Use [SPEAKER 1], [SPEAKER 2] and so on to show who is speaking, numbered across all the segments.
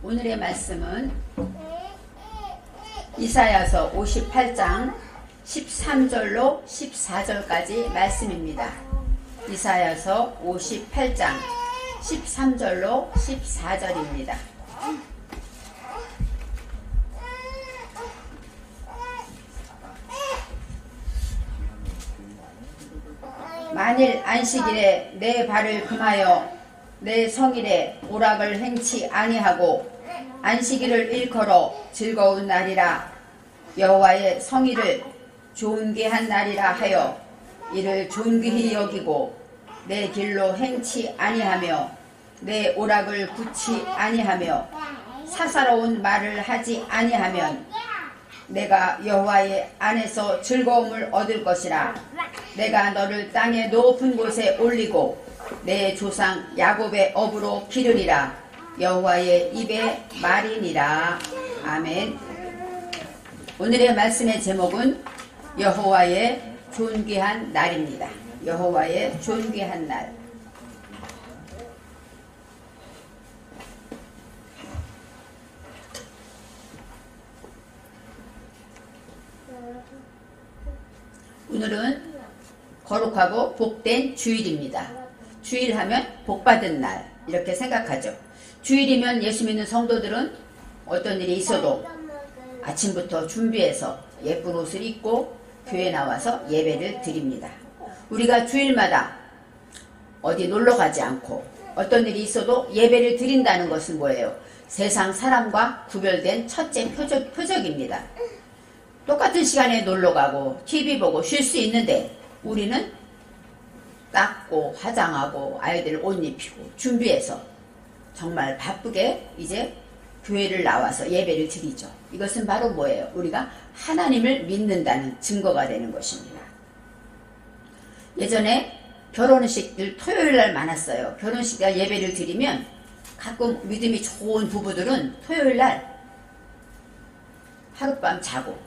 [SPEAKER 1] 오늘의 말씀은 이사야서 58장 13절로 14절까지 말씀입니다. 이사야서 58장 13절로 14절입니다. 만일 안식일에 내 발을 금하여 내 성일에 오락을 행치 아니하고 안식일을 일컬어 즐거운 날이라 여호와의 성일을 존귀한 날이라 하여 이를 존귀히 여기고 내 길로 행치 아니하며 내 오락을 굳지 아니하며 사사로운 말을 하지 아니하면 내가 여호와의 안에서 즐거움을 얻을 것이라. 내가 너를 땅의 높은 곳에 올리고 내 조상 야곱의 업으로 기르리라. 여호와의 입의 말이니라. 아멘. 오늘의 말씀의 제목은 여호와의 존귀한 날입니다. 여호와의 존귀한 날. 오늘은 거룩하고 복된 주일입니다. 주일하면 복받은 날 이렇게 생각하죠. 주일이면 예수 믿는 성도들은 어떤 일이 있어도 아침부터 준비해서 예쁜 옷을 입고 교회 나와서 예배를 드립니다. 우리가 주일마다 어디 놀러 가지 않고 어떤 일이 있어도 예배를 드린다는 것은 뭐예요? 세상 사람과 구별된 첫째 표적입니다. 똑같은 시간에 놀러 가고 TV 보고 쉴 수 있는데 우리는 닦고 화장하고 아이들 옷 입히고 준비해서 정말 바쁘게 이제 교회를 나와서 예배를 드리죠. 이것은 바로 뭐예요? 우리가 하나님을 믿는다는 증거가 되는 것입니다. 예전에 결혼식들 토요일날 많았어요. 결혼식날 예배를 드리면 가끔 믿음이 좋은 부부들은 토요일날 하룻밤 자고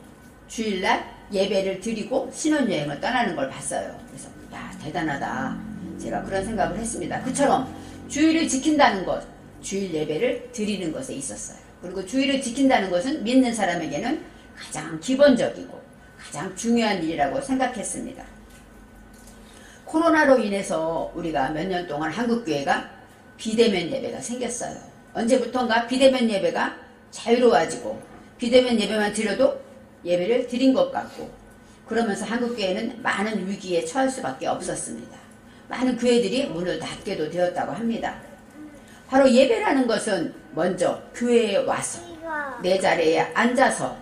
[SPEAKER 1] 주일날 예배를 드리고 신혼여행을 떠나는 걸 봤어요. 그래서 야, 대단하다. 제가 그런 생각을 했습니다. 그처럼 주일을 지킨다는 것, 주일 예배를 드리는 것에 있었어요. 그리고 주일을 지킨다는 것은 믿는 사람에게는 가장 기본적이고 가장 중요한 일이라고 생각했습니다. 코로나로 인해서 우리가 몇 년 동안 한국교회가 비대면 예배가 생겼어요. 언제부턴가 비대면 예배가 자유로워지고 비대면 예배만 드려도 예배를 드린 것 같고 그러면서 한국교회는 많은 위기에 처할 수밖에 없었습니다. 많은 교회들이 문을 닫게도 되었다고 합니다. 바로 예배라는 것은 먼저 교회에 와서 내 자리에 앉아서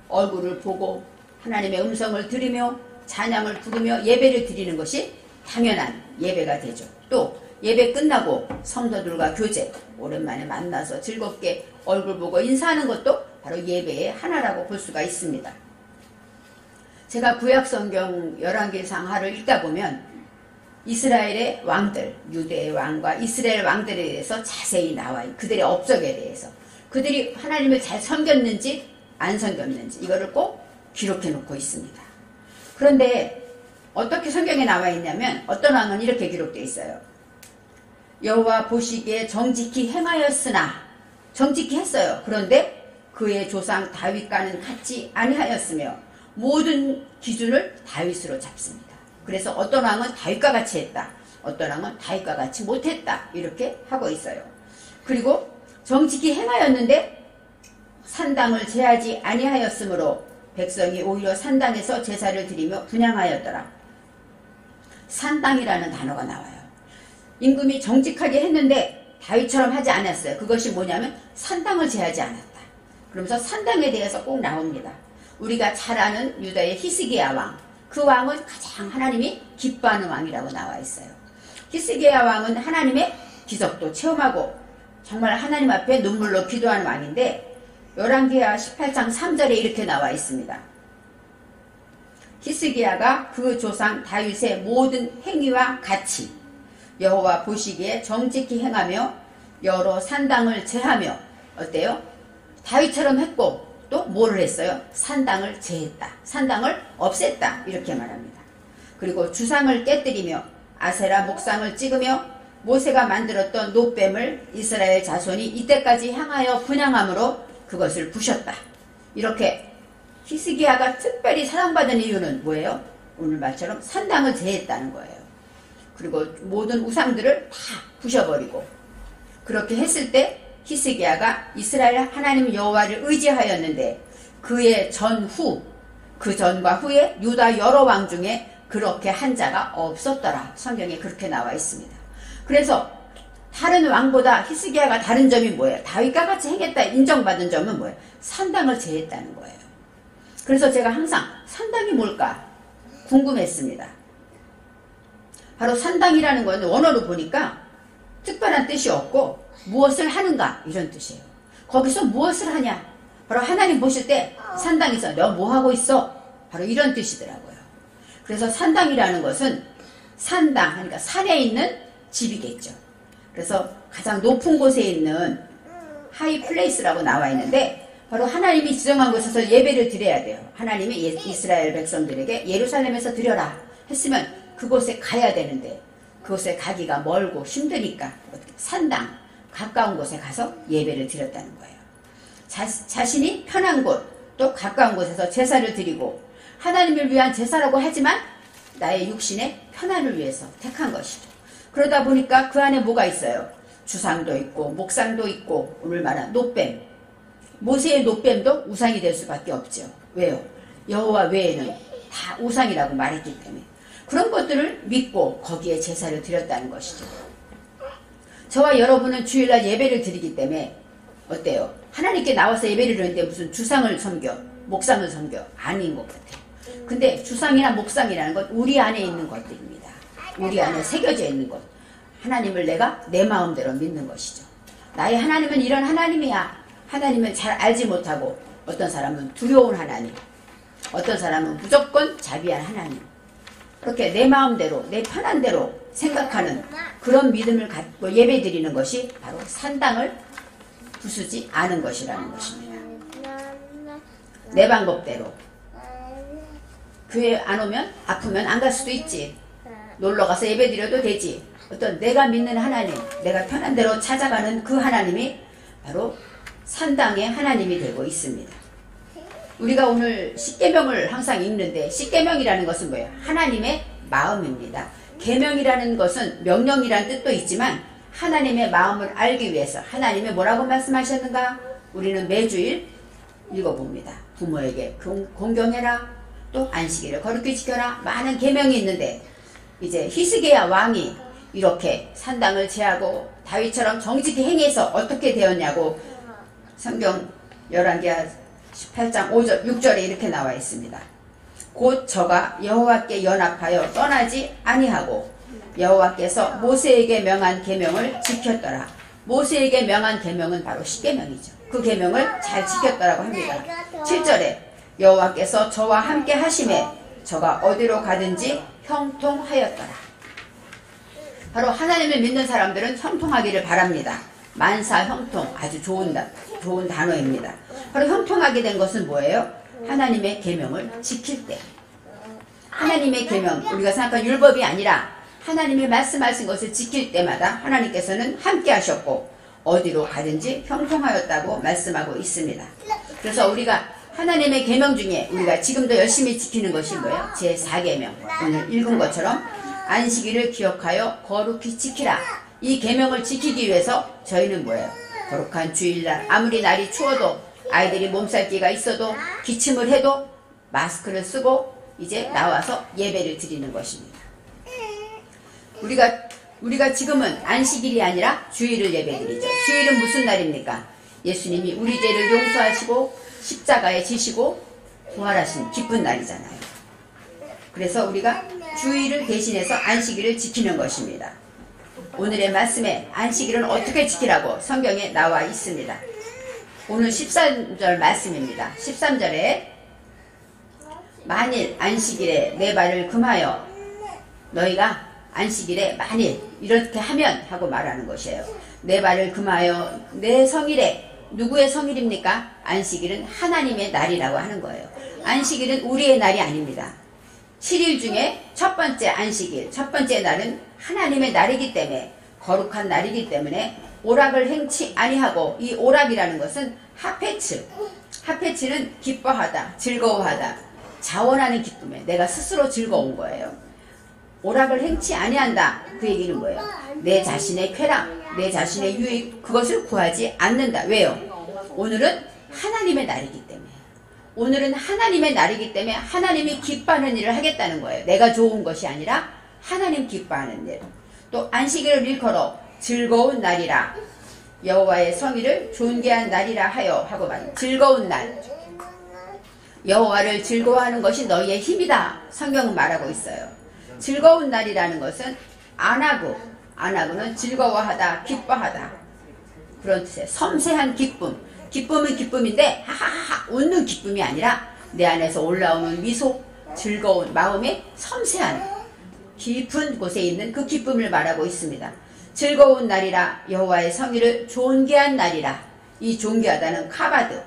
[SPEAKER 1] 얼굴을 보고 하나님의 음성을 들으며 찬양을 부르며 예배를 드리는 것이 당연한 예배가 되죠. 또 예배 끝나고 성도들과 교제, 오랜만에 만나서 즐겁게 얼굴 보고 인사하는 것도 바로 예배의 하나라고 볼 수가 있습니다. 제가 구약성경 열왕기상하를 읽다 보면 이스라엘의 왕들, 유대의 왕과 이스라엘 왕들에 대해서 자세히 나와요. 그들의 업적에 대해서. 그들이 하나님을 잘 섬겼는지 안 섬겼는지 이거를 꼭 기록해 놓고 있습니다. 그런데 어떻게 성경에 나와 있냐면 어떤 왕은 이렇게 기록되어 있어요. 여호와 보시기에 정직히 행하였으나 정직히 했어요. 그런데 그의 조상 다윗과는 같지 아니하였으며 모든 기준을 다윗으로 잡습니다. 그래서 어떤 왕은 다윗과 같이 했다. 어떤 왕은 다윗과 같이 못했다. 이렇게 하고 있어요. 그리고 정직히 행하였는데 산당을 제하지 아니하였으므로 백성이 오히려 산당에서 제사를 드리며 분향하였더라. 산당이라는 단어가 나와요. 임금이 정직하게 했는데 다윗처럼 하지 않았어요. 그것이 뭐냐면 산당을 제하지 않았다. 그러면서 산당에 대해서 꼭 나옵니다. 우리가 잘 아는 유다의 히스기야 왕. 그 왕은 가장 하나님이 기뻐하는 왕이라고 나와 있어요. 히스기야 왕은 하나님의 기적도 체험하고 정말 하나님 앞에 눈물로 기도하는 왕인데 열왕기하 18장 3절에 이렇게 나와 있습니다. 히스기야가 그 조상 다윗의 모든 행위와 같이 여호와 보시기에 정직히 행하며 여러 산당을 제하며 어때요? 다윗처럼 했고 또 뭐를 했어요? 산당을 제했다. 산당을 없앴다. 이렇게 말합니다. 그리고 주상을 깨뜨리며 아세라 목상을 찍으며 모세가 만들었던 놋뱀을 이스라엘 자손이 이때까지 향하여 분향함으로 그것을 부셨다. 이렇게 히스기야가 특별히 사랑받은 이유는 뭐예요? 오늘 말처럼 산당을 제했다는 거예요. 그리고 모든 우상들을 다 부셔버리고, 그렇게 했을 때 히스기야가 이스라엘 하나님 여호와를 의지하였는데, 그의 전후, 그 전과 후에 유다 여러 왕 중에 그렇게 한 자가 없었더라. 성경에 그렇게 나와 있습니다. 그래서 다른 왕보다 히스기야가 다른 점이 뭐예요? 다윗과 같이 행했다 인정받은 점은 뭐예요? 산당을 제했다는 거예요. 그래서 제가 항상 산당이 뭘까 궁금했습니다. 바로 산당이라는 건 원어로 보니까 특별한 뜻이 없고 무엇을 하는가 이런 뜻이에요. 거기서 무엇을 하냐? 바로 하나님 보실 때 산당에서 너 뭐하고 있어? 바로 이런 뜻이더라고요. 그래서 산당이라는 것은 산당, 그러니까 산에 있는 집이겠죠. 그래서 가장 높은 곳에 있는 하이 플레이스라고 나와 있는데, 바로 하나님이 지정한 곳에서 예배를 드려야 돼요. 하나님이 이스라엘 백성들에게 예루살렘에서 드려라 했으면 그곳에 가야 되는데, 그곳에 가기가 멀고 힘드니까 산당, 가까운 곳에 가서 예배를 드렸다는 거예요. 자신이 편한 곳, 또 가까운 곳에서 제사를 드리고, 하나님을 위한 제사라고 하지만 나의 육신의 편안을 위해서 택한 것이죠. 그러다 보니까 그 안에 뭐가 있어요? 주상도 있고 목상도 있고, 오늘 말한 놋뱀, 모세의 놋뱀도 우상이 될 수밖에 없죠. 왜요? 여호와 외에는 다 우상이라고 말했기 때문에. 그런 것들을 믿고 거기에 제사를 드렸다는 것이죠. 저와 여러분은 주일날 예배를 드리기 때문에 어때요? 하나님께 나와서 예배를 드리는데 무슨 주상을 섬겨, 목상을 섬겨? 아닌 것 같아요. 근데 주상이나 목상이라는 건 우리 안에 있는 것들입니다. 우리 안에 새겨져 있는 것. 하나님을 내가 내 마음대로 믿는 것이죠. 나의 하나님은 이런 하나님이야. 하나님을 잘 알지 못하고, 어떤 사람은 두려운 하나님, 어떤 사람은 무조건 자비한 하나님, 그렇게 내 마음대로 내 편한 대로 생각하는 그런 믿음을 갖고 예배 드리는 것이 바로 산당을 부수지 않은 것이라는 것입니다. 내 방법대로. 교회 안 오면 아프면 안 갈 수도 있지. 놀러가서 예배 드려도 되지. 어떤 내가 믿는 하나님, 내가 편한 대로 찾아가는 그 하나님이 바로 산당의 하나님이 되고 있습니다. 우리가 오늘 십계명을 항상 읽는데, 십계명이라는 것은 뭐예요? 하나님의 마음입니다. 계명이라는 것은 명령이라는 뜻도 있지만, 하나님의 마음을 알기 위해서 하나님이 뭐라고 말씀하셨는가? 우리는 매주일 읽어봅니다. 부모에게 공경해라, 또 안식일을 거룩히 지켜라. 많은 계명이 있는데, 이제 히스기야 왕이 이렇게 산당을 제하고 다윗처럼 정직히 행해서 어떻게 되었냐고 성경 열왕기하 18장 5절 6절에 이렇게 나와 있습니다. 곧 저가 여호와께 연합하여 떠나지 아니하고 여호와께서 모세에게 명한 계명을 지켰더라. 모세에게 명한 계명은 바로 십계명이죠. 그 계명을 잘 지켰더라고 합니다. 7절에 여호와께서 저와 함께 하심에 저가 어디로 가든지 형통하였더라. 바로 하나님을 믿는 사람들은 형통하기를 바랍니다. 만사 형통, 아주 좋은 단어입니다. 바로 형통하게 된 것은 뭐예요? 하나님의 계명을 지킬 때. 하나님의 계명, 우리가 생각한 율법이 아니라 하나님이 말씀하신 것을 지킬 때마다 하나님께서는 함께 하셨고 어디로 가든지 형통하였다고 말씀하고 있습니다. 그래서 우리가 하나님의 계명 중에 우리가 지금도 열심히 지키는 것이 뭐예요? 제4계명, 오늘 읽은 것처럼 안식일을 기억하여 거룩히 지키라. 이 계명을 지키기 위해서 저희는 뭐예요? 거룩한 주일날, 아무리 날이 추워도, 아이들이 몸살기가 있어도, 기침을 해도 마스크를 쓰고 이제 나와서 예배를 드리는 것입니다. 우리가 지금은 안식일이 아니라 주일을 예배드리죠. 주일은 무슨 날입니까? 예수님이 우리 죄를 용서하시고 십자가에 지시고 부활하신 기쁜 날이잖아요. 그래서 우리가 주일을 대신해서 안식일을 지키는 것입니다. 오늘의 말씀에 안식일은 어떻게 지키라고 성경에 나와 있습니다. 오늘 13절 말씀입니다. 13절에 만일 안식일에 내 발을 금하여, 너희가 안식일에 만일 이렇게 하면 하고 말하는 것이에요. 내 발을 금하여 내 성일에, 누구의 성일입니까? 안식일은 하나님의 날이라고 하는 거예요. 안식일은 우리의 날이 아닙니다. 7일 중에 첫 번째 안식일, 첫 번째 날은 하나님의 날이기 때문에 거룩한 날이기 때문에 오락을 행치 아니하고, 이 오락이라는 것은 하페츠는 기뻐하다, 즐거워하다, 자원하는 기쁨에 내가 스스로 즐거운 거예요. 오락을 행치 아니한다, 그 얘기는 뭐예요? 내 자신의 쾌락, 내 자신의 유익, 그것을 구하지 않는다. 왜요? 오늘은 하나님의 날이기 때문에. 오늘은 하나님의 날이기 때문에 하나님이 기뻐하는 일을 하겠다는 거예요. 내가 좋은 것이 아니라 하나님 기뻐하는 일. 또 안식일을 일컬어 즐거운 날이라, 여호와의 성의를 존귀한 날이라 하여 하고 말합니다. 즐거운 날, 여호와를 즐거워하는 것이 너희의 힘이다, 성경은 말하고 있어요. 즐거운 날이라는 것은 아나그는 즐거워하다, 기뻐하다, 그런 뜻이에요. 섬세한 기쁨, 기쁨은 기쁨인데 하하하 웃는 기쁨이 아니라 내 안에서 올라오는 미소, 즐거운 마음의 섬세한 깊은 곳에 있는 그 기쁨을 말하고 있습니다. 즐거운 날이라, 여호와의 성의를 존귀한 날이라. 이 존귀하다는 카바드,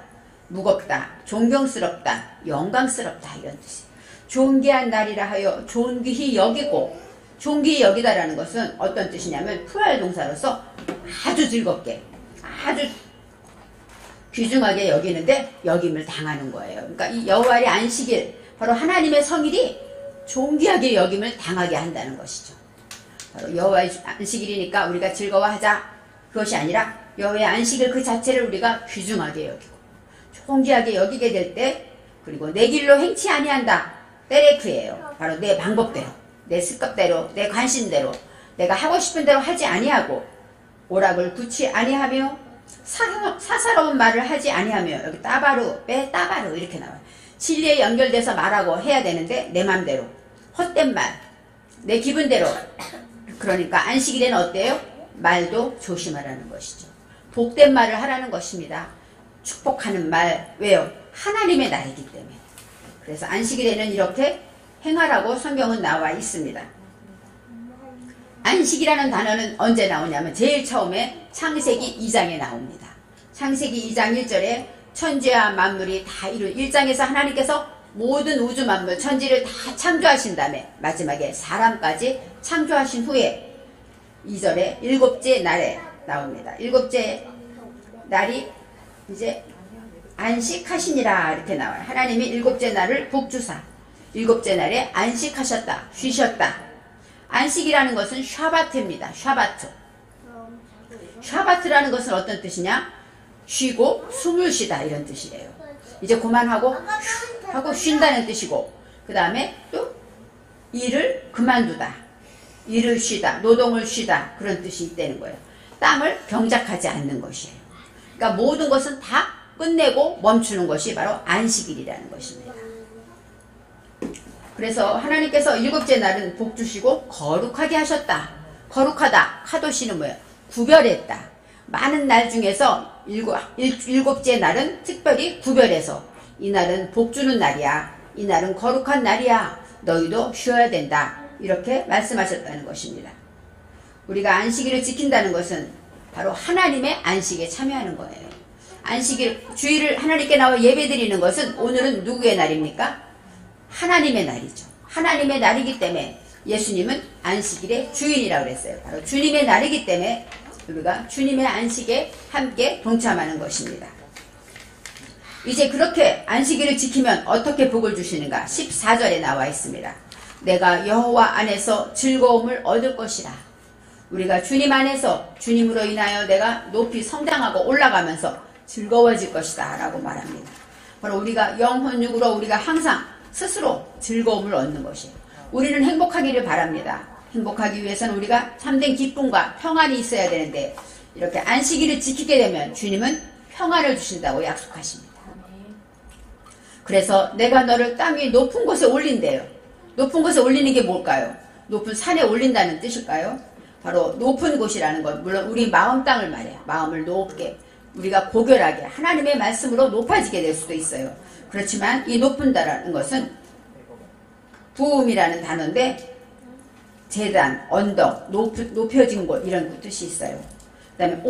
[SPEAKER 1] 무겁다, 존경스럽다, 영광스럽다, 이런 뜻이에요. 존귀한 날이라 하여 존귀히 여기고, 존귀히 여기다라는 것은 어떤 뜻이냐면 부활 동사로서 아주 즐겁게, 아주 귀중하게 여기는데 여김을 당하는 거예요. 그러니까 이 여호와의 안식일, 바로 하나님의 성일이 존귀하게 여김을 당하게 한다는 것이죠. 바로 여호와의 안식일이니까 우리가 즐거워하자, 그것이 아니라 여호와의 안식일 그 자체를 우리가 귀중하게 여기고 존귀하게 여기게 될 때, 그리고 내 길로 행치 아니한다, 때레크예요. 바로 내 방법대로, 내 습관대로, 내 관심대로, 내가 하고 싶은 대로 하지 아니하고, 오락을 굳이 아니하며, 사사로운 말을 하지 아니하며, 여기 따바루, 따바루 이렇게 나와요. 진리에 연결돼서 말하고 해야 되는데 내 맘대로, 헛된 말, 내 기분대로. 그러니까 안식일에는 어때요? 말도 조심하라는 것이죠. 복된 말을 하라는 것입니다. 축복하는 말. 왜요? 하나님의 날이기 때문에. 그래서 안식일에는 이렇게 행하라고 성경은 나와 있습니다. 안식이라는 단어는 언제 나오냐면 제일 처음에 창세기 2장에 나옵니다. 창세기 2장 1절에 천지와 만물이 다 이룬, 1장에서 하나님께서 모든 우주 만물 천지를 다 창조하신 다음에 마지막에 사람까지 창조하신 후에 2절에 일곱째 날에 나옵니다. 일곱째 날이 이제 안식하시니라 이렇게 나와요. 하나님이 일곱째 날을 복주사, 일곱째 날에 안식하셨다, 쉬셨다. 안식이라는 것은 샤바트입니다. 샤바트. 샤바트라는 것은 어떤 뜻이냐? 쉬고 숨을 쉬다, 이런 뜻이에요. 이제 그만하고 하고 쉰다는 뜻이고, 그 다음에 또 일을 그만두다, 일을 쉬다, 노동을 쉬다, 그런 뜻이 있다는 거예요. 땀을 병작하지 않는 것이에요. 그러니까 모든 것은 다 끝내고 멈추는 것이 바로 안식일이라는 것입니다. 그래서 하나님께서 일곱째 날은 복 주시고 거룩하게 하셨다. 거룩하다, 카도시는 뭐예요? 구별했다. 많은 날 중에서 일곱째 날은 특별히 구별해서 이 날은 복 주는 날이야, 이 날은 거룩한 날이야, 너희도 쉬어야 된다, 이렇게 말씀하셨다는 것입니다. 우리가 안식일을 지킨다는 것은 바로 하나님의 안식에 참여하는 거예요. 안식일, 주일을 하나님께 나와 예배드리는 것은 오늘은 누구의 날입니까? 하나님의 날이죠. 하나님의 날이기 때문에 예수님은 안식일의 주인이라고 그랬어요. 바로 주님의 날이기 때문에 우리가 주님의 안식에 함께 동참하는 것입니다. 이제 그렇게 안식일을 지키면 어떻게 복을 주시는가? 14절에 나와 있습니다. 내가 여호와 안에서 즐거움을 얻을 것이라. 우리가 주님 안에서, 주님으로 인하여 내가 높이 성장하고 올라가면서 즐거워질 것이다 라고 말합니다. 바로 우리가 영혼육으로 우리가 항상 스스로 즐거움을 얻는 것이에요. 우리는 행복하기를 바랍니다. 행복하기 위해서는 우리가 참된 기쁨과 평안이 있어야 되는데, 이렇게 안식일을 지키게 되면 주님은 평안을 주신다고 약속하십니다. 그래서 내가 너를 땅 위 높은 곳에 올린대요. 높은 곳에 올리는 게 뭘까요? 높은 산에 올린다는 뜻일까요? 바로 높은 곳이라는 것, 물론 우리 마음 땅을 말해요. 마음을 높게, 우리가 고결하게 하나님의 말씀으로 높아지게 될 수도 있어요. 그렇지만 이 높은다라는 것은 부음이라는 단어인데, 재단, 언덕, 높여진 곳, 이런 뜻이 있어요. 그 다음에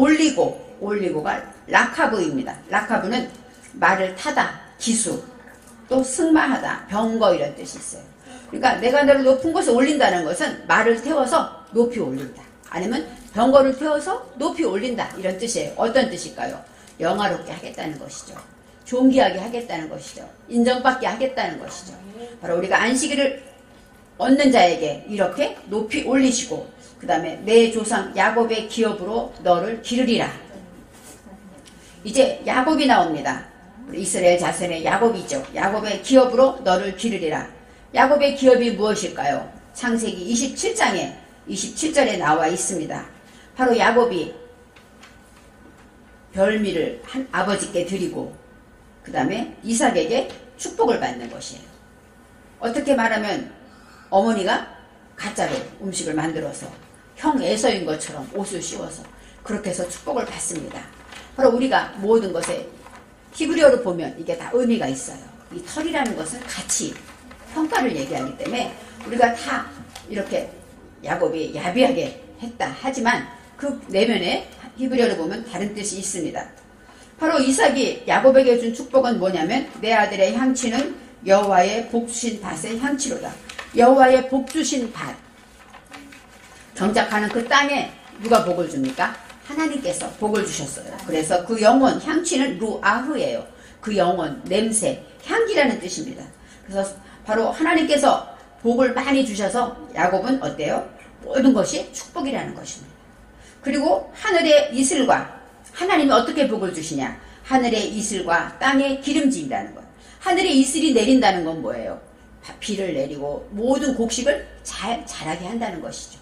[SPEAKER 1] 올리고가 라카브입니다. 라카브는 말을 타다, 기수, 또 승마하다, 병거, 이런 뜻이 있어요. 그러니까 내가 너를 높은 곳에 올린다는 것은 말을 태워서 높이 올린다. 아니면 병거를 태워서 높이 올린다 이런 뜻이에요. 어떤 뜻일까요? 영화롭게 하겠다는 것이죠. 존귀하게 하겠다는 것이죠. 인정받게 하겠다는 것이죠. 바로 우리가 안식일을 얻는 자에게 이렇게 높이 올리시고 그 다음에 내 조상 야곱의 기업으로 너를 기르리라. 이제 야곱이 나옵니다. 이스라엘 자손의 야곱이죠. 야곱의 기업으로 너를 기르리라. 야곱의 기업이 무엇일까요? 창세기 27장에 27절에 나와 있습니다. 바로 야곱이 별미를 한 아버지께 드리고 그 다음에 이삭에게 축복을 받는 것이에요. 어떻게 말하면 어머니가 가짜로 음식을 만들어서 형 에서인 것처럼 옷을 씌워서 그렇게 해서 축복을 받습니다. 바로 우리가 모든 것에 히브리어로 보면 이게 다 의미가 있어요. 이 털이라는 것은 가치, 평가를 얘기하기 때문에 우리가 다 이렇게 야곱이 야비하게 했다 하지만 그 내면에 히브리어로 보면 다른 뜻이 있습니다. 바로 이삭이 야곱에게 준 축복은 뭐냐면 내 아들의 향취는 여호와의 복 주신 밭의 향취로다. 여호와의 복 주신 밭. 경작하는 그 땅에 누가 복을 줍니까? 하나님께서 복을 주셨어요. 그래서 그 영혼, 향취는 루아흐예요. 그 영혼, 냄새, 향기라는 뜻입니다. 그래서 바로 하나님께서 복을 많이 주셔서 야곱은 어때요? 모든 것이 축복이라는 것입니다. 그리고 하늘의 이슬과 하나님이 어떻게 복을 주시냐? 하늘의 이슬과 땅의 기름짐이라는 것. 하늘의 이슬이 내린다는 건 뭐예요? 비를 내리고 모든 곡식을 잘 자라게 한다는 것이죠.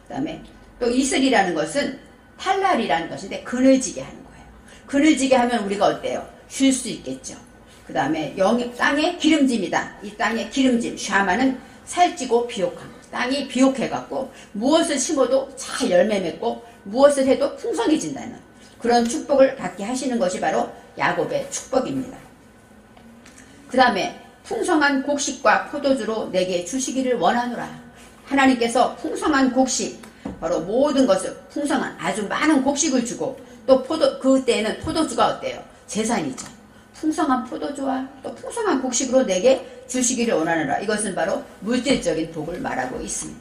[SPEAKER 1] 그 다음에 또 이슬이라는 것은 탈날이라는 것인데 그늘지게 하는 거예요. 그늘지게 하면 우리가 어때요? 쉴 수 있겠죠. 그 다음에 땅의 기름짐이다. 이 땅의 기름짐, 샤마는 살찌고 비옥한 것. 땅이 비옥해갖고 무엇을 심어도 잘 열매 맺고 무엇을 해도 풍성해진다는 그런 축복을 받게 하시는 것이 바로 야곱의 축복입니다. 그 다음에 풍성한 곡식과 포도주로 내게 주시기를 원하노라. 하나님께서 풍성한 곡식, 바로 모든 것을 풍성한 아주 많은 곡식을 주고 또 그때는 포도주가 어때요? 재산이죠. 풍성한 포도주와 또 풍성한 곡식으로 내게 주시기를 원하노라. 이것은 바로 물질적인 복을 말하고 있습니다.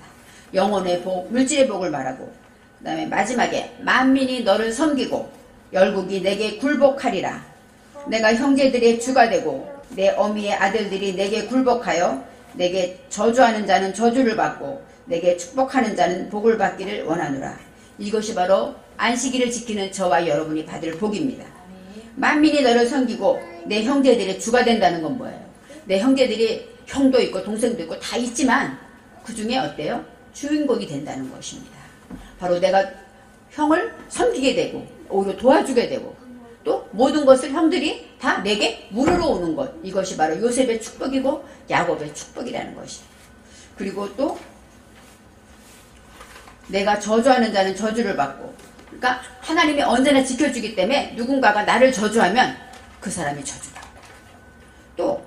[SPEAKER 1] 영혼의 복, 물질의 복을 말하고 그 다음에 마지막에 만민이 너를 섬기고 열국이 내게 굴복하리라. 내가 형제들의 주가 되고 내 어미의 아들들이 내게 굴복하여 내게 저주하는 자는 저주를 받고 내게 축복하는 자는 복을 받기를 원하노라. 이것이 바로 안식일을 지키는 저와 여러분이 받을 복입니다. 만민이 너를 섬기고 내 형제들의 주가 된다는 건 뭐예요? 내 형제들이 형도 있고 동생도 있고 다 있지만 그 중에 어때요? 주인공이 된다는 것입니다. 바로 내가 형을 섬기게 되고 오히려 도와주게 되고 또 모든 것을 형들이 다 내게 물으러 오는 것. 이것이 바로 요셉의 축복이고 야곱의 축복이라는 것이에요. 그리고 또 내가 저주하는 자는 저주를 받고, 그러니까 하나님이 언제나 지켜주기 때문에 누군가가 나를 저주하면 그 사람이 저주받고, 또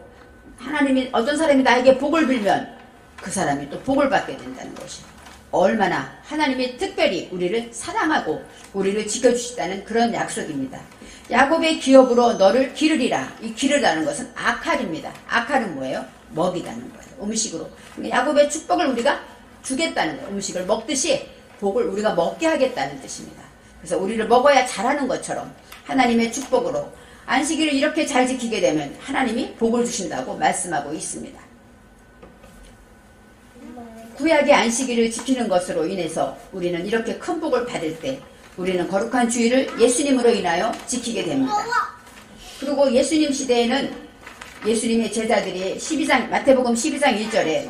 [SPEAKER 1] 하나님이 어떤 사람이 나에게 복을 빌면 그 사람이 또 복을 받게 된다는 것이에요. 얼마나 하나님이 특별히 우리를 사랑하고 우리를 지켜주시다는 그런 약속입니다. 야곱의 기업으로 너를 기르리라. 이 기르라는 것은 아칼입니다. 아칼은 뭐예요? 먹이다는 거예요. 음식으로. 야곱의 축복을 우리가 주겠다는 거예요. 음식을 먹듯이 복을 우리가 먹게 하겠다는 뜻입니다. 그래서 우리를 먹어야 잘하는 것처럼 하나님의 축복으로 안식일을 이렇게 잘 지키게 되면 하나님이 복을 주신다고 말씀하고 있습니다. 구약의 안식일을 지키는 것으로 인해서 우리는 이렇게 큰 복을 받을 때 우리는 거룩한 주일을 예수님으로 인하여 지키게 됩니다. 그리고 예수님 시대에는 예수님의 제자들이 마태복음 12장 1절에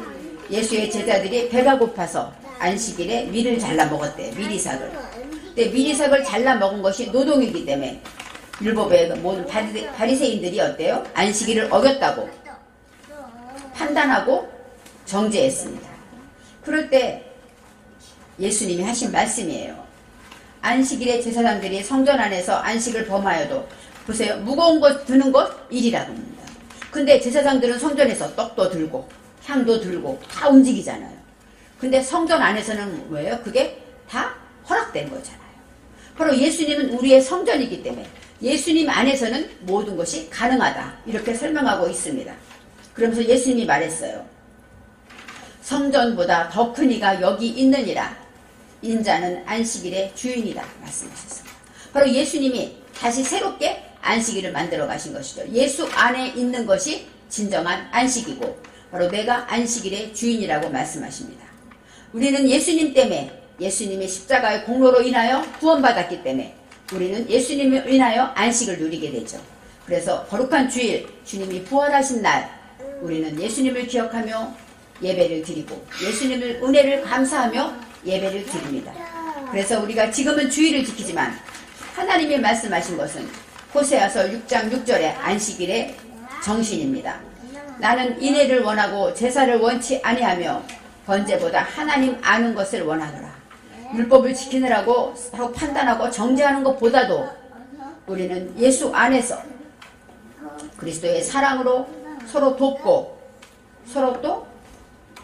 [SPEAKER 1] 예수의 제자들이 배가 고파서 안식일에 밀을 잘라 먹었대요. 밀이삭을. 근데 밀이삭을 잘라 먹은 것이 노동이기 때문에 율법의 모든 바리새인들이 어때요? 안식일을 어겼다고 판단하고 정죄했습니다. 그럴 때 예수님이 하신 말씀이에요. 안식일에 제사장들이 성전 안에서 안식을 범하여도 보세요. 무거운 것 드는 것 일이라고 합니다. 근데 제사장들은 성전에서 떡도 들고 향도 들고 다 움직이잖아요. 근데 성전 안에서는 뭐예요? 그게 다 허락된 거잖아요. 바로 예수님은 우리의 성전이기 때문에 예수님 안에서는 모든 것이 가능하다. 이렇게 설명하고 있습니다. 그러면서 예수님이 말했어요. 성전보다 더 큰 이가 여기 있느니라. 인자는 안식일의 주인이다 말씀하셨습니다. 바로 예수님이 다시 새롭게 안식일을 만들어 가신 것이죠. 예수 안에 있는 것이 진정한 안식이고 바로 내가 안식일의 주인이라고 말씀하십니다. 우리는 예수님 때문에 예수님의 십자가의 공로로 인하여 구원받았기 때문에 우리는 예수님을 인하여 안식을 누리게 되죠. 그래서 거룩한 주일, 주님이 부활하신 날 우리는 예수님을 기억하며 예배를 드리고 예수님을 은혜를 감사하며 예배를 드립니다. 그래서 우리가 지금은 주일을 지키지만 하나님이 말씀하신 것은 호세아서 6장 6절의 안식일의 정신입니다. 나는 인애를 원하고 제사를 원치 아니하며 번제보다 하나님 아는 것을 원하노라. 율법을 지키느라고 서로 판단하고 정죄하는 것보다도 우리는 예수 안에서 그리스도의 사랑으로 서로 돕고 서로 또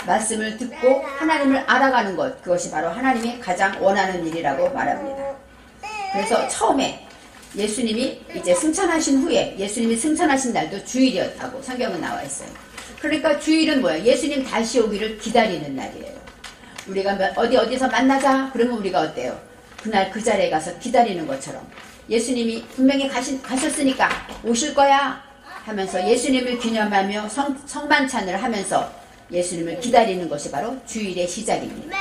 [SPEAKER 1] 말씀을 듣고 하나님을 알아가는 것, 그것이 바로 하나님이 가장 원하는 일이라고 말합니다. 그래서 처음에 예수님이 이제 승천하신 후에 예수님이 승천하신 날도 주일이었다고 성경은 나와 있어요. 그러니까 주일은 뭐예요? 예수님 다시 오기를 기다리는 날이에요. 우리가 어디서 만나자 그러면 우리가 어때요? 그날 그 자리에 가서 기다리는 것처럼 예수님이 분명히 가셨으니까 오실 거야 하면서 예수님을 기념하며 성만찬을 하면서 예수님을 기다리는 것이 바로 주일의 시작입니다.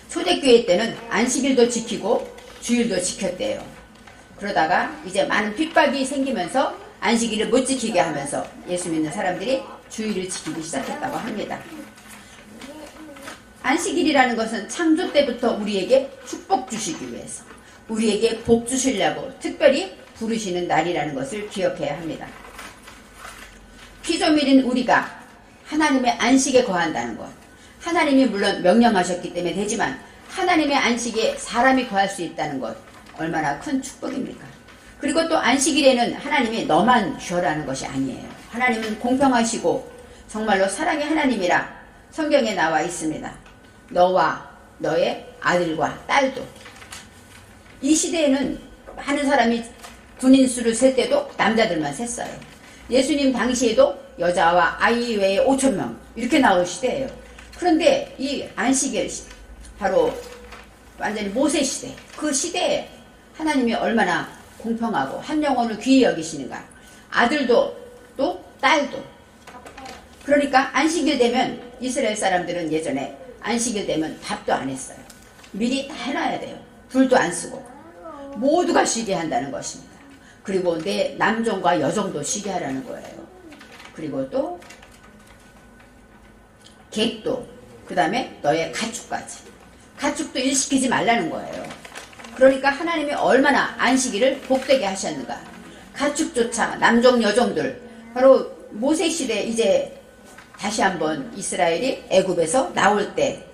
[SPEAKER 1] 초대교회 때는 안식일도 지키고 주일도 지켰대요. 그러다가 이제 많은 핍박이 생기면서 안식일을 못 지키게 하면서 예수 믿는 사람들이 주일을 지키기 시작했다고 합니다. 안식일이라는 것은 창조 때부터 우리에게 축복 주시기 위해서 우리에게 복 주시려고 특별히 부르시는 날이라는 것을 기억해야 합니다. 피조물인 우리가 하나님의 안식에 거한다는 것, 하나님이 물론 명령하셨기 때문에 되지만 하나님의 안식에 사람이 거할 수 있다는 것 얼마나 큰 축복입니까? 그리고 또 안식일에는 하나님이 너만 쉬어라는 것이 아니에요. 하나님은 공평하시고 정말로 사랑의 하나님이라 성경에 나와 있습니다. 너와 너의 아들과 딸도. 이 시대에는 많은 사람이 군인 수를 셀 때도 남자들만 셌어요. 예수님 당시에도 여자와 아이 외에 5,000명 이렇게 나올 시대예요. 그런데 이 안식일 바로 완전히 모세 시대, 그 시대에 하나님이 얼마나 공평하고 한 영혼을 귀히 여기시는가. 아들도 또 딸도. 그러니까 안식일 되면 이스라엘 사람들은 예전에 안식일 되면 밥도 안 했어요. 미리 다 해놔야 돼요. 불도 안 쓰고. 모두가 쉬게 한다는 것입니다. 그리고 내 남종과 여종도 쉬게 하라는 거예요. 그리고 또 객도, 그 다음에 너의 가축까지. 가축도 일시키지 말라는 거예요. 그러니까 하나님이 얼마나 안식일을 복되게 하셨는가. 가축조차 남종 여종들, 바로 모세시대 이제 다시 한번 이스라엘이 애굽에서 나올 때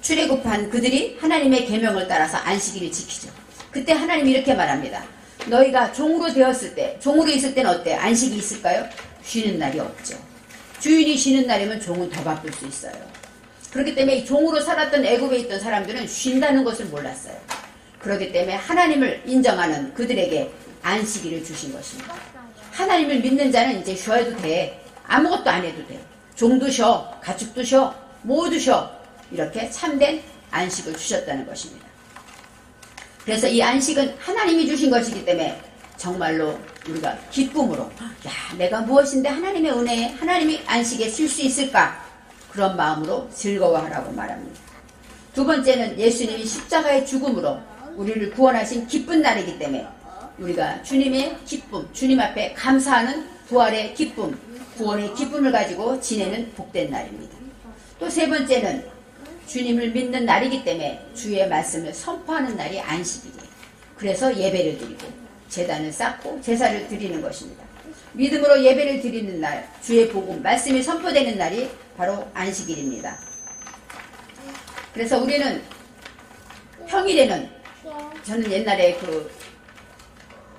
[SPEAKER 1] 출애굽한 그들이 하나님의 계명을 따라서 안식일을 지키죠. 그때 하나님이 이렇게 말합니다. 너희가 종으로 되었을 때, 종으로 있을 때는 어때? 안식이 있을까요? 쉬는 날이 없죠. 주인이 쉬는 날이면 종은 더 바쁠 수 있어요. 그렇기 때문에 종으로 살았던 애굽에 있던 사람들은 쉰다는 것을 몰랐어요. 그렇기 때문에 하나님을 인정하는 그들에게 안식일을 주신 것입니다. 하나님을 믿는 자는 이제 쉬어도 돼. 아무것도 안 해도 돼. 종도 쉬어, 가축도 쉬어, 모두 쉬어. 이렇게 참된 안식을 주셨다는 것입니다. 그래서 이 안식은 하나님이 주신 것이기 때문에 정말로 우리가 기쁨으로 야, 내가 무엇인데 하나님의 은혜에 하나님이 안식에 쉴 수 있을까? 그런 마음으로 즐거워하라고 말합니다. 두 번째는 예수님이 십자가의 죽음으로 우리를 구원하신 기쁜 날이기 때문에 우리가 주님의 기쁨, 주님 앞에 감사하는 부활의 기쁨, 구원의 기쁨을 가지고 지내는 복된 날입니다. 또 세 번째는 주님을 믿는 날이기 때문에 주의 말씀을 선포하는 날이 안식일이에요. 그래서 예배를 드리고 제단을 쌓고 제사를 드리는 것입니다. 믿음으로 예배를 드리는 날, 주의 복음, 말씀이 선포되는 날이 바로 안식일입니다. 그래서 우리는 평일에는 저는 옛날에 그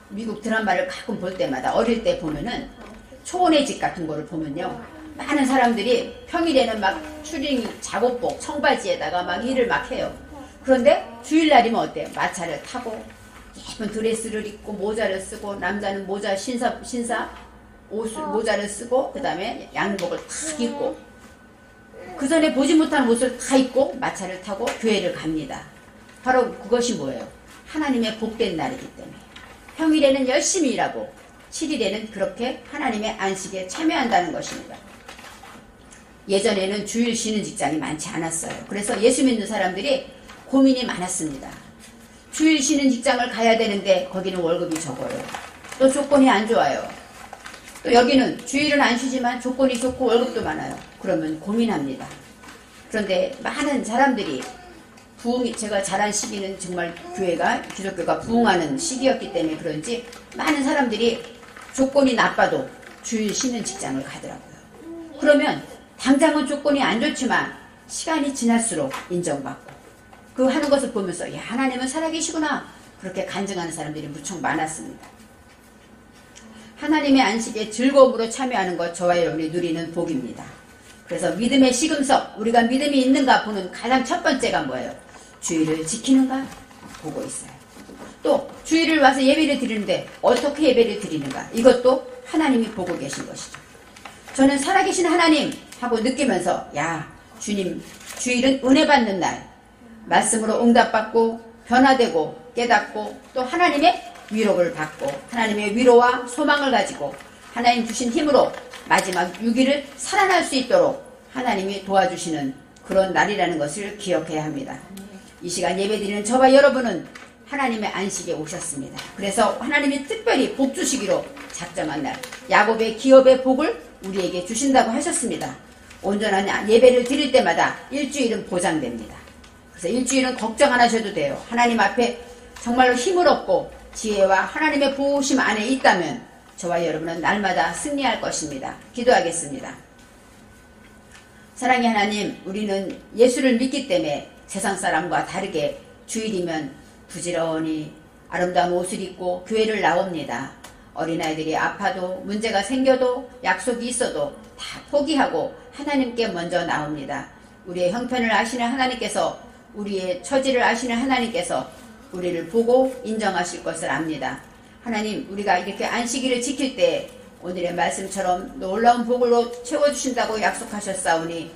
[SPEAKER 1] 미국 드라마를 가끔 볼 때마다 어릴 때 보면은 초원의 집 같은 거를 보면요. 많은 사람들이 평일에는 막 추리닝, 작업복, 청바지에다가 막 일을 막 해요. 그런데 주일날이면 어때요? 마차를 타고 예쁜 드레스를 입고 모자를 쓰고 남자는 모자 신사 옷 모자를 쓰고 그 다음에 양복을 탁 입고 그 전에 보지 못한 옷을 다 입고 마차를 타고 교회를 갑니다. 바로 그것이 뭐예요? 하나님의 복된 날이기 때문에. 평일에는 열심히 일하고 7일에는 그렇게 하나님의 안식에 참여한다는 것입니다. 예전에는 주일 쉬는 직장이 많지 않았어요. 그래서 예수 믿는 사람들이 고민이 많았습니다. 주일 쉬는 직장을 가야 되는데 거기는 월급이 적어요. 또 조건이 안 좋아요. 또 여기는 주일은 안 쉬지만 조건이 좋고 월급도 많아요. 그러면 고민합니다. 그런데 많은 사람들이 제가 자란 시기는 정말 기독교가 부흥하는 시기였기 때문에 그런지 많은 사람들이 조건이 나빠도 주일 쉬는 직장을 가더라고요. 그러면 당장은 조건이 안 좋지만 시간이 지날수록 인정받고 그 하는 것을 보면서 야, 하나님은 살아계시구나 그렇게 간증하는 사람들이 무척 많았습니다. 하나님의 안식에 즐거움으로 참여하는 것 저와 여러분이 누리는 복입니다. 그래서 믿음의 시금석, 우리가 믿음이 있는가 보는 가장 첫 번째가 뭐예요? 주일을 지키는가 보고 있어요. 또 주일을 와서 예배를 드리는데 어떻게 예배를 드리는가, 이것도 하나님이 보고 계신 것이죠. 저는 살아계신 하나님 하고 느끼면서 야, 주님, 주일은 은혜 받는 날, 말씀으로 응답받고 변화되고 깨닫고 또 하나님의 위로를 받고 하나님의 위로와 소망을 가지고 하나님 주신 힘으로 마지막 6일을 살아날 수 있도록 하나님이 도와주시는 그런 날이라는 것을 기억해야 합니다. 이 시간 예배드리는 저와 여러분은 하나님의 안식에 오셨습니다. 그래서 하나님이 특별히 복 주시기로 작정한 날, 야곱의 기업의 복을 우리에게 주신다고 하셨습니다. 온전한 예배를 드릴 때마다 일주일은 보장됩니다. 그래서 일주일은 걱정 안 하셔도 돼요. 하나님 앞에 정말로 힘을 얻고 지혜와 하나님의 보호심 안에 있다면 저와 여러분은 날마다 승리할 것입니다. 기도하겠습니다. 사랑의 하나님, 우리는 예수를 믿기 때문에 세상 사람과 다르게 주일이면 부지런히 아름다운 옷을 입고 교회를 나옵니다. 어린아이들이 아파도 문제가 생겨도 약속이 있어도 다 포기하고 하나님께 먼저 나옵니다. 우리의 형편을 아시는 하나님께서, 우리의 처지를 아시는 하나님께서 우리를 보고 인정하실 것을 압니다. 하나님, 우리가 이렇게 안식일을 지킬 때 오늘의 말씀처럼 놀라운 복으로 채워주신다고 약속하셨사오니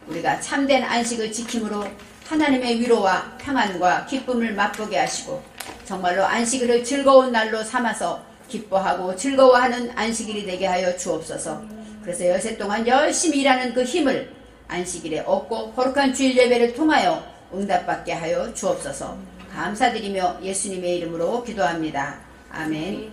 [SPEAKER 1] 우리가 참된 안식을 지킴으로 하나님의 위로와 평안과 기쁨을 맛보게 하시고 정말로 안식일을 즐거운 날로 삼아서 기뻐하고 즐거워하는 안식일이 되게 하여 주옵소서. 그래서 여세 동안 열심히 일하는 그 힘을 안식일에 얻고 거룩한 주일 예배를 통하여 응답받게 하여 주옵소서. 감사드리며 예수님의 이름으로 기도합니다. 아멘.